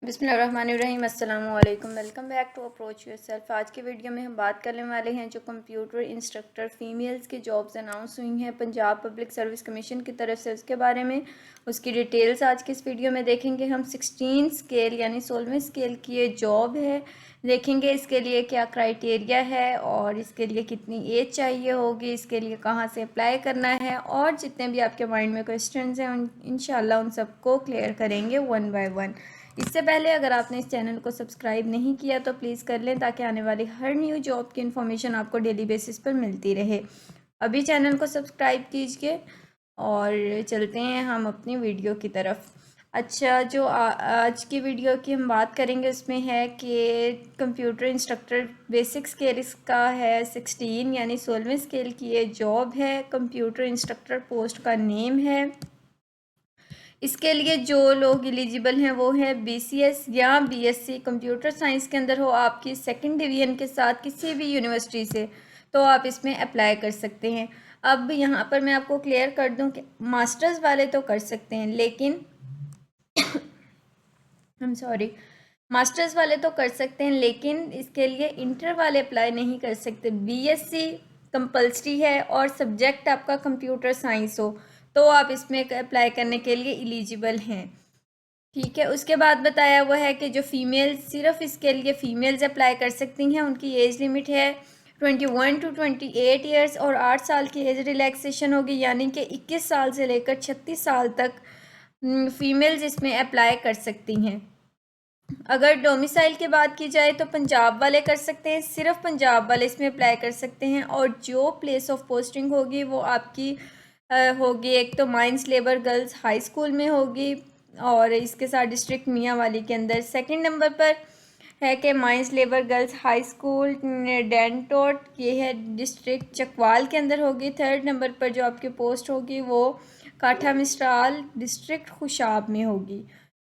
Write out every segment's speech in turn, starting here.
बिस्मिल्लाहिर्रहमानिर्रहीम अस्सलामु अलैकुम। Welcome back to approach yourself. आज की वीडियो में हम बात करने वाले हैं जो कंप्यूटर इंस्ट्रक्टर फ़ीमेल्स की जॉब्स अनाउंस हुई हैं पंजाब पब्लिक सर्विस कमीशन की तरफ से, उसके बारे में उसकी डिटेल्स आज की इस वीडियो में देखेंगे। हम 16 स्केल यानी 16वें स्केल की ये जॉब है, देखेंगे इसके लिए क्या क्राइटेरिया है और इसके लिए कितनी एज चाहिए होगी, इसके लिए कहाँ से अप्लाई करना है, और जितने भी आपके माइंड में क्वेश्चंस हैं इंशाल्लाह उन सबको क्लियर करेंगे वन बाय वन। इससे पहले अगर आपने इस चैनल को सब्सक्राइब नहीं किया तो प्लीज़ कर लें ताकि आने वाली हर न्यू जॉब की इन्फॉर्मेशन आपको डेली बेसिस पर मिलती रहे। अभी चैनल को सब्सक्राइब कीजिए और चलते हैं हम अपनी वीडियो की तरफ। अच्छा, जो आज की वीडियो की हम बात करेंगे उसमें है कि कंप्यूटर इंस्ट्रक्टर बेसिक स्केल इसका है 16 यानी 16वें स्केल की ये जॉब है। कंप्यूटर इंस्ट्रक्टर पोस्ट का नेम है। इसके लिए जो लोग एलिजिबल हैं वो है BCS या BSc कंप्यूटर साइंस के अंदर हो आपकी सेकंड डिवीज़न के साथ किसी भी यूनिवर्सिटी से, तो आप इसमें अप्लाई कर सकते हैं। अब यहाँ पर मैं आपको क्लियर कर दूँ कि मास्टर्स वाले तो कर सकते हैं, लेकिन मास्टर्स वाले तो कर सकते हैं लेकिन इसके लिए इंटर वाले अप्लाई नहीं कर सकते। BSc कंपल्सरी है और सब्जेक्ट आपका कंप्यूटर साइंस हो तो आप इसमें अप्लाई करने के लिए एलिजिबल हैं। ठीक है, उसके बाद बताया हुआ है कि जो फीमेल, सिर्फ इसके लिए फ़ीमेल्स अप्लाई कर सकती हैं। उनकी एज लिमिट है 21 टू 28 ईयर्स और 8 साल की एज रिलैक्सेशन होगी, यानी कि 21 साल से लेकर 36 साल तक फ़ीमेल्स इसमें अप्लाई कर सकती हैं। अगर डोमिसाइल की बात की जाए तो पंजाब वाले कर सकते हैं, सिर्फ पंजाब वाले इसमें अप्लाई कर सकते हैं। और जो प्लेस ऑफ पोस्टिंग होगी वो आपकी होगी, एक तो mines labour girls high school में होगी और इसके साथ डिस्ट्रिक्ट मियांवाली के अंदर। सेकंड नंबर पर है कि mines labour girls high school डेंटोट, ये है डिस्ट्रिक्ट चकवाल के अंदर होगी। थर्ड नंबर पर जो आपकी पोस्ट होगी वो काठा मिस्ट्राल डिस्ट्रिक्ट खुशाब में होगी।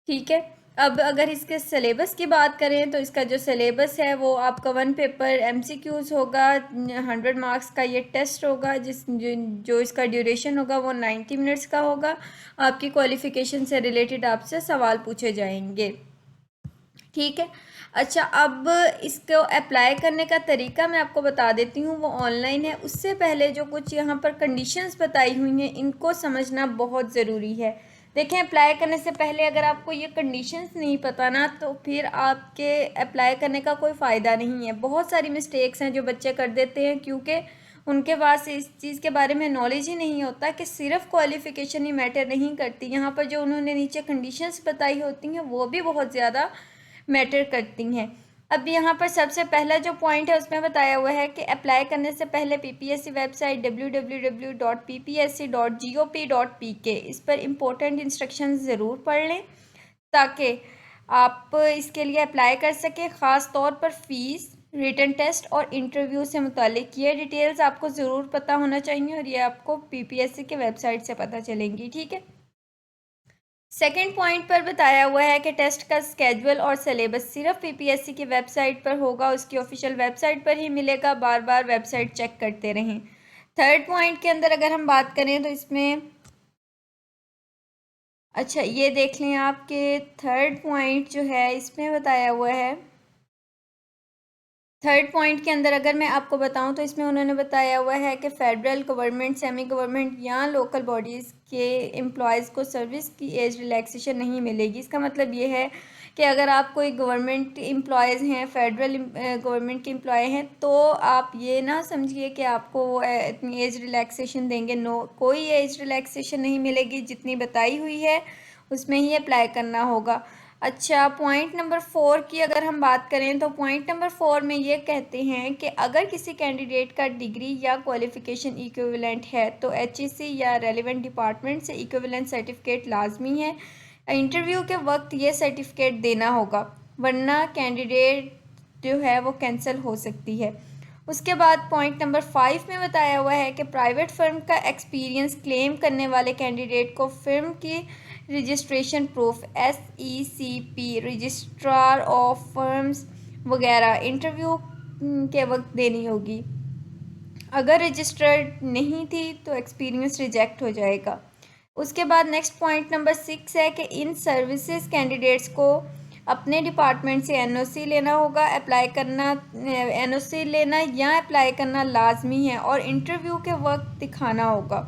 ठीक है, अब अगर इसके सिलेबस की बात करें तो इसका जो सिलेबस है वो आपका 1 पेपर MCQs होगा, 100 मार्क्स का ये टेस्ट होगा, जो इसका ड्यूरेशन होगा वो 90 मिनट्स का होगा। आपकी क्वालिफ़िकेशन से रिलेटेड आपसे सवाल पूछे जाएंगे। ठीक है, अच्छा, अब इसको अप्लाई करने का तरीका मैं आपको बता देती हूँ, वो ऑनलाइन है। उससे पहले जो कुछ यहाँ पर कंडीशंस बताई हुई हैं इनको समझना बहुत ज़रूरी है। देखें, अप्लाई करने से पहले अगर आपको ये कंडीशंस नहीं पता ना तो फिर आपके अप्लाई करने का कोई फ़ायदा नहीं है। बहुत सारी मिस्टेक्स हैं जो बच्चे कर देते हैं क्योंकि उनके पास इस चीज़ के बारे में नॉलेज ही नहीं होता कि सिर्फ क्वालिफ़िकेशन ही मैटर नहीं करती। यहाँ पर जो उन्होंने नीचे कंडीशंस बताई होती हैं वो भी बहुत ज़्यादा मैटर करती हैं। अब यहाँ पर सबसे पहला जो पॉइंट है उसमें बताया हुआ है कि अप्लाई करने से पहले PPSC वेबसाइट www.ppsc.gop.pk इस पर इम्पोर्टेंट इंस्ट्रक्शंस ज़रूर पढ़ लें ताकि आप इसके लिए अप्लाई कर सकें। ख़ास तौर पर फ़ीस, रिटन टेस्ट और इंटरव्यू से मुतालिक ये डिटेल्स आपको ज़रूर पता होना चाहिए और ये आपको PPSC के वेबसाइट से पता चलेंगी। ठीक है, सेकेंड पॉइंट पर बताया हुआ है कि टेस्ट का स्केड्यूल और सिलेबस सिर्फ PPSC की वेबसाइट पर होगा, उसकी ऑफिशियल वेबसाइट पर ही मिलेगा, बार बार वेबसाइट चेक करते रहें। थर्ड पॉइंट के अंदर अगर हम बात करें तो इसमें, अच्छा ये देख लें आपके थर्ड पॉइंट जो है इसमें बताया हुआ है, थर्ड पॉइंट के अंदर अगर मैं आपको बताऊं तो इसमें उन्होंने बताया हुआ है कि फेडरल गवर्नमेंट, सेमी गवर्नमेंट या लोकल बॉडीज़ के एम्प्लॉयज़ को सर्विस की एज रिलैक्सेशन नहीं मिलेगी। इसका मतलब ये है कि अगर आप कोई गवर्नमेंट एम्प्लॉयज़ हैं, फेडरल गवर्नमेंट के एम्प्लॉय हैं, तो आप ये ना समझिए कि आपको इतनी एज रिलैक्सेशन देंगे। नो, कोई एज रिलैक्सेशन नहीं मिलेगी, जितनी बताई हुई है उसमें ही अप्लाई करना होगा। अच्छा, पॉइंट नंबर 4 की अगर हम बात करें तो पॉइंट नंबर 4 में ये कहते हैं कि अगर किसी कैंडिडेट का डिग्री या क्वालिफ़िकेशन इक्विवेलेंट है तो HEC या रेलिवेंट डिपार्टमेंट से इक्विवेलेंट सर्टिफिकेट लाजमी है। इंटरव्यू के वक्त ये सर्टिफिकेट देना होगा, वरना कैंडिडेट जो है वो कैंसिल हो सकती है। उसके बाद पॉइंट नंबर 5 में बताया हुआ है कि प्राइवेट फर्म का एक्सपीरियंस क्लेम करने वाले कैंडिडेट को फर्म की registration proof SECP, registrar of firms वगैरह इंटरव्यू के वक्त देनी होगी। अगर रजिस्टर्ड नहीं थी तो एक्सपीरियंस रिजेक्ट हो जाएगा। उसके बाद नेक्स्ट पॉइंट नंबर 6 है कि इन सर्विसेज कैंडिडेट्स को अपने डिपार्टमेंट से एनओसी लेना होगा, अप्लाई करना, एनओसी लेना या अप्लाई करना लाजमी है, और इंटरव्यू के वक्त दिखाना होगा।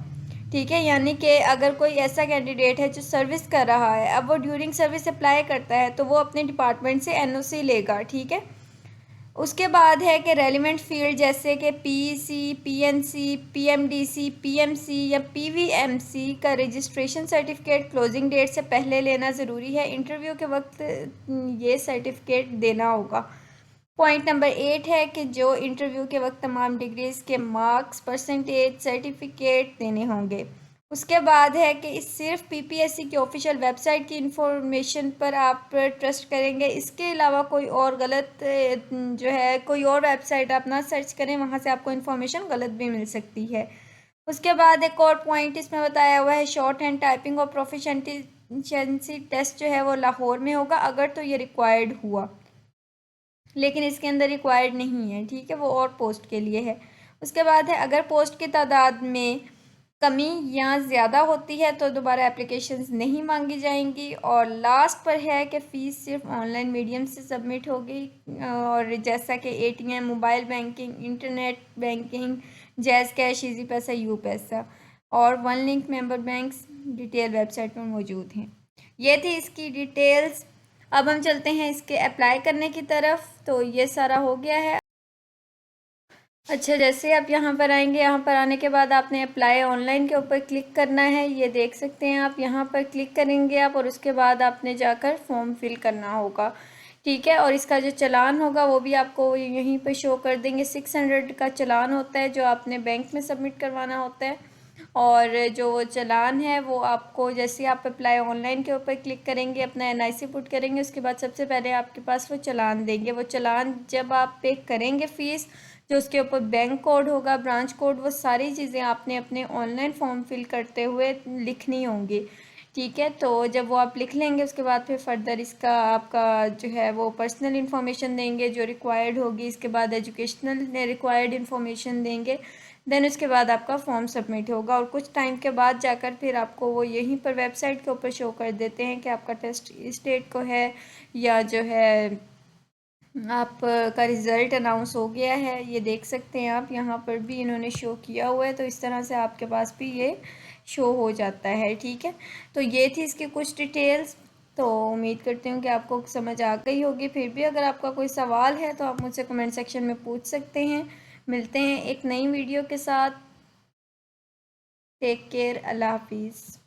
ठीक है, यानी कि अगर कोई ऐसा कैंडिडेट है जो सर्विस कर रहा है, अब वो ड्यूरिंग सर्विस अप्लाई करता है तो वो अपने डिपार्टमेंट से एनओसी लेगा। ठीक है, उसके बाद है कि रेलिवेंट फील्ड जैसे कि पीईसी, पीएनसी, पीएमडीसी, पीएमसी या पीवीएमसी का रजिस्ट्रेशन सर्टिफिकेट क्लोजिंग डेट से पहले लेना ज़रूरी है। इंटरव्यू के वक्त ये सर्टिफिकेट देना होगा। पॉइंट नंबर 8 है कि जो इंटरव्यू के वक्त तमाम डिग्रीज़ के मार्क्स, परसेंटेज, सर्टिफिकेट देने होंगे। उसके बाद है कि इस सिर्फ पीपीएससी की ऑफिशियल वेबसाइट की इंफॉर्मेशन पर आप ट्रस्ट करेंगे। इसके अलावा कोई और गलत जो है कोई और वेबसाइट आप ना सर्च करें, वहाँ से आपको इंफॉर्मेशन गलत भी मिल सकती है। उसके बाद एक और पॉइंट इसमें बताया हुआ है, शॉर्ट हैंड टाइपिंग और प्रोफिशिएंसी टेस्ट जो है वो लाहौर में होगा अगर तो ये रिक्वायर्ड हुआ, लेकिन इसके अंदर रिक्वायर्ड नहीं है। ठीक है, वो और पोस्ट के लिए है। उसके बाद है अगर पोस्ट की तादाद में कमी या ज़्यादा होती है तो दोबारा एप्लीकेशंस नहीं मांगी जाएंगी। और लास्ट पर है कि फ़ीस सिर्फ ऑनलाइन मीडियम से सबमिट होगी, और जैसा कि ATM, mobile banking, internet banking, jazz cash, easy पैसा, यू पैसा और one link member banks detail website पर मौजूद हैं। ये थी इसकी डिटेल्स। अब हम चलते हैं इसके अप्लाई करने की तरफ। तो ये सारा हो गया है। अच्छा, जैसे आप यहाँ पर आएंगे, यहाँ पर आने के बाद आपने अप्लाई ऑनलाइन के ऊपर क्लिक करना है। ये देख सकते हैं आप, यहाँ पर क्लिक करेंगे आप, और उसके बाद आपने जाकर फॉर्म फिल करना होगा। ठीक है, और इसका जो चालान होगा वो भी आपको यहीं पर शो कर देंगे। 600 का चालान होता है जो आपने बैंक में सबमिट करवाना होता है। और जो चालान है वो आपको, जैसे आप अप्लाई ऑनलाइन के ऊपर क्लिक करेंगे, अपना एनआईसी पुट करेंगे, उसके बाद सबसे पहले आपके पास वो चालान देंगे। वो चालान जब आप पे करेंगे फ़ीस, जो उसके ऊपर बैंक कोड होगा, ब्रांच कोड, वो सारी चीज़ें आपने अपने ऑनलाइन फॉर्म फिल करते हुए लिखनी होंगी। ठीक है, तो जब वो आप लिख लेंगे उसके बाद फिर फर्दर इसका आपका जो है वो पर्सनल इन्फॉर्मेशन देंगे जो रिक्वायर्ड होगी। इसके बाद एजुकेशनल रिक्वायर्ड इन्फॉर्मेशन देंगे। देन उसके बाद आपका फॉर्म सबमिट होगा, और कुछ टाइम के बाद जाकर फिर आपको वो यहीं पर वेबसाइट के ऊपर शो कर देते हैं कि आपका टेस्ट इस डेट को है, या जो है आपका रिज़ल्ट अनाउंस हो गया है। ये देख सकते हैं आप, यहाँ पर भी इन्होंने शो किया हुआ है, तो इस तरह से आपके पास भी ये शो हो जाता है। ठीक है, तो ये थी इसकी कुछ डिटेल्स। तो उम्मीद करती हूँ कि आपको समझ आ गई होगी। फिर भी अगर आपका कोई सवाल है तो आप मुझसे कमेंट सेक्शन में पूछ सकते हैं। मिलते हैं एक नई वीडियो के साथ। टेक केयर, अल्लाह हाफिज़।